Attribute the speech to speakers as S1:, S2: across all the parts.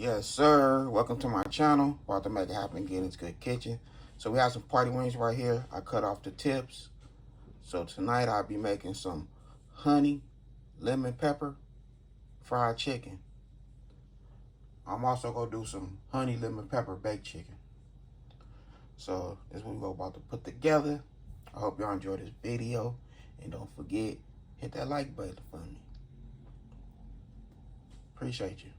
S1: Yes, sir. Welcome to my channel. About to make it happen again. It's Good Kitchen. So we have some party wings right here. I cut off the tips. So tonight I'll be making some honey, lemon pepper, fried chicken. I'm also going to do some honey, lemon pepper baked chicken. So this is what we're about to put together. I hope y'all enjoy this video. And don't forget, hit that like button for me. Appreciate you.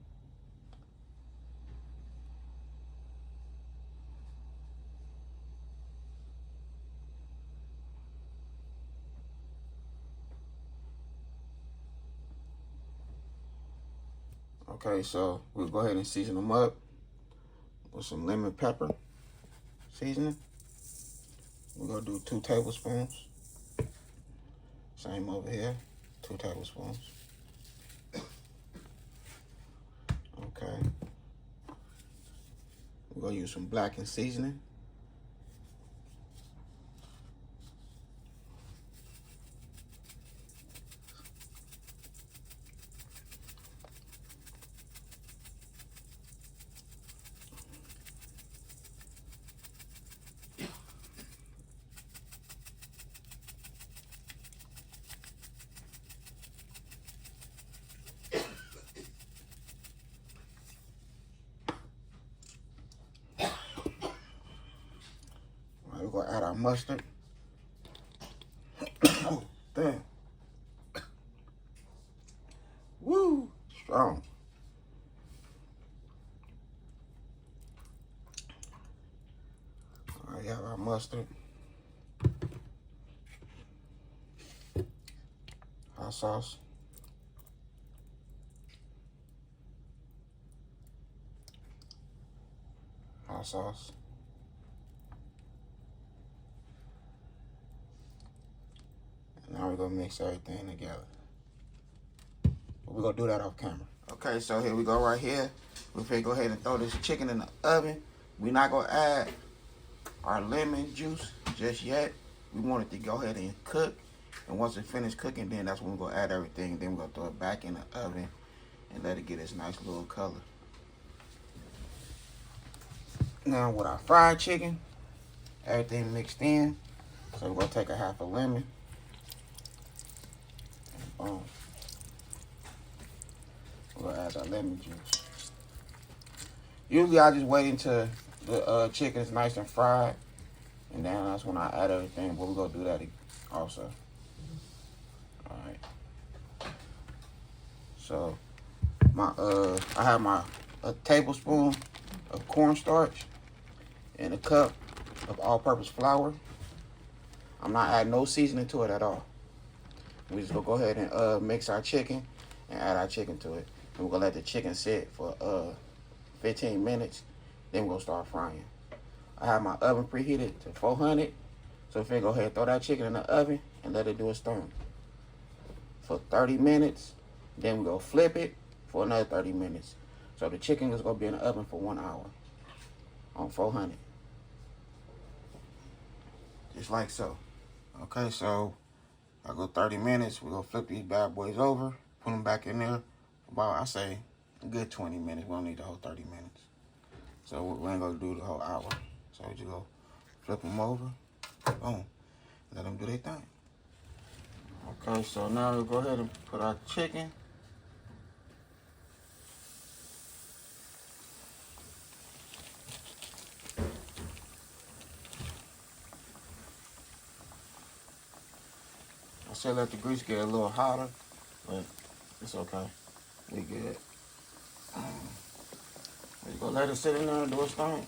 S1: Okay, so we'll go ahead and season them up with some lemon pepper seasoning. We're gonna do 2 tablespoons. Same over here, 2 tablespoons. Okay. We're gonna use some blackened seasoning. We're gonna add our mustard. Oh, damn. Woo, strong. All right, have our mustard. Hot sauce. Hot sauce. Now we're gonna mix everything together. But we're gonna do that off camera. Okay, so here we go right here. We're gonna go ahead and throw this chicken in the oven. We're not gonna add our lemon juice just yet. We want it to go ahead and cook. And once it finishes cooking, then that's when we're gonna add everything. Then we're gonna throw it back in the oven and let it get its nice little color. Now with our fried chicken, everything mixed in. So we're gonna take a half a lemon. Boom. We'll add our lemon juice. Usually I just wait until the chicken is nice and fried, and then that's when I add everything. But we're gonna do that also. All right. So I have a tablespoon of cornstarch and a cup of all-purpose flour. I'm not adding no seasoning to it at all. We just gonna go ahead and mix our chicken and add our chicken to it. And we're gonna let the chicken sit for 15 minutes. Then we're gonna start frying. I have my oven preheated to 400. So if you go ahead and throw that chicken in the oven and let it do its thing for 30 minutes. Then we're gonna flip it for another 30 minutes. So the chicken is gonna be in the oven for 1 hour on 400. Just like so. Okay, so I go 30 minutes. We're gonna flip these bad boys over, put them back in there. About, I say, a good 20 minutes. We don't need the whole 30 minutes. So we ain't gonna do the whole hour. So we just go flip them over, boom, let them do their thing. Okay, so now we'll go ahead and put our chicken. I said let the grease get a little hotter, but it's okay. We good. We're gonna let it sit in there and do its thing.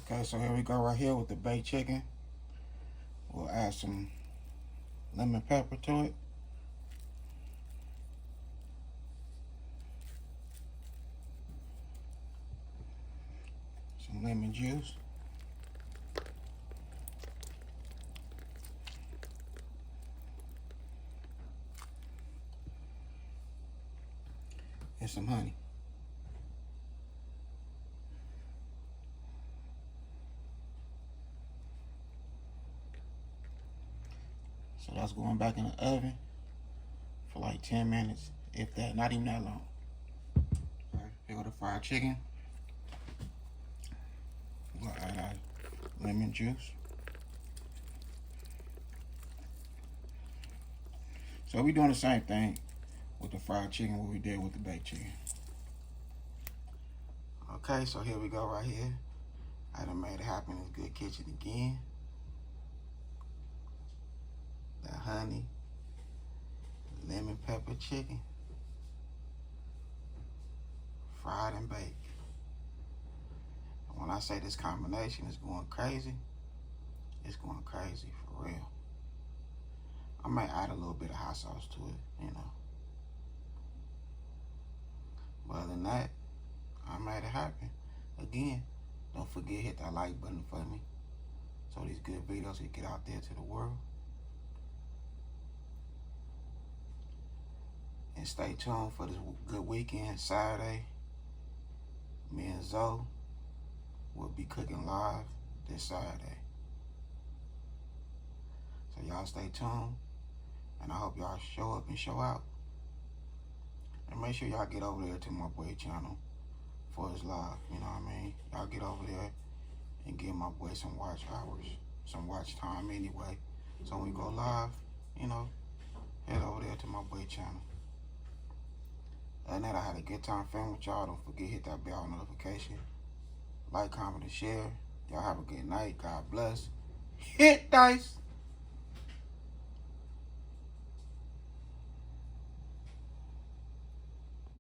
S1: Okay, so here we go right here with the baked chicken. We'll add some lemon pepper to it. Some lemon juice. and some honey. So that's going back in the oven for like 10 minutes, if that, not even that long. All right, here go the fried chicken. We'll add our lemon juice. So we're doing the same thing with the fried chicken what we did with the baked chicken. Okay, so here we go right here. I done made it happen in this good kitchen again. The honey, lemon pepper chicken, fried and baked. And when I say this combination is going crazy, it's going crazy for real. I might add a little bit of hot sauce to it, you know. But other than that, I made it happen. Again, don't forget, hit that like button for me so these good videos can get out there to the world. And stay tuned for this good weekend, Saturday. Me and Zoe will be cooking live this Saturday. So y'all stay tuned, and I hope y'all show up and show out. And make sure y'all get over there to my boy channel for his live, you know what I mean? Y'all get over there and give my boy some watch hours, some watch time anyway. So when we go live, you know, head over there to my boy channel. Other than that, I had a good time filming with y'all. Don't forget, hit that bell notification. Like, comment, and share. Y'all have a good night. God bless. Hit dice.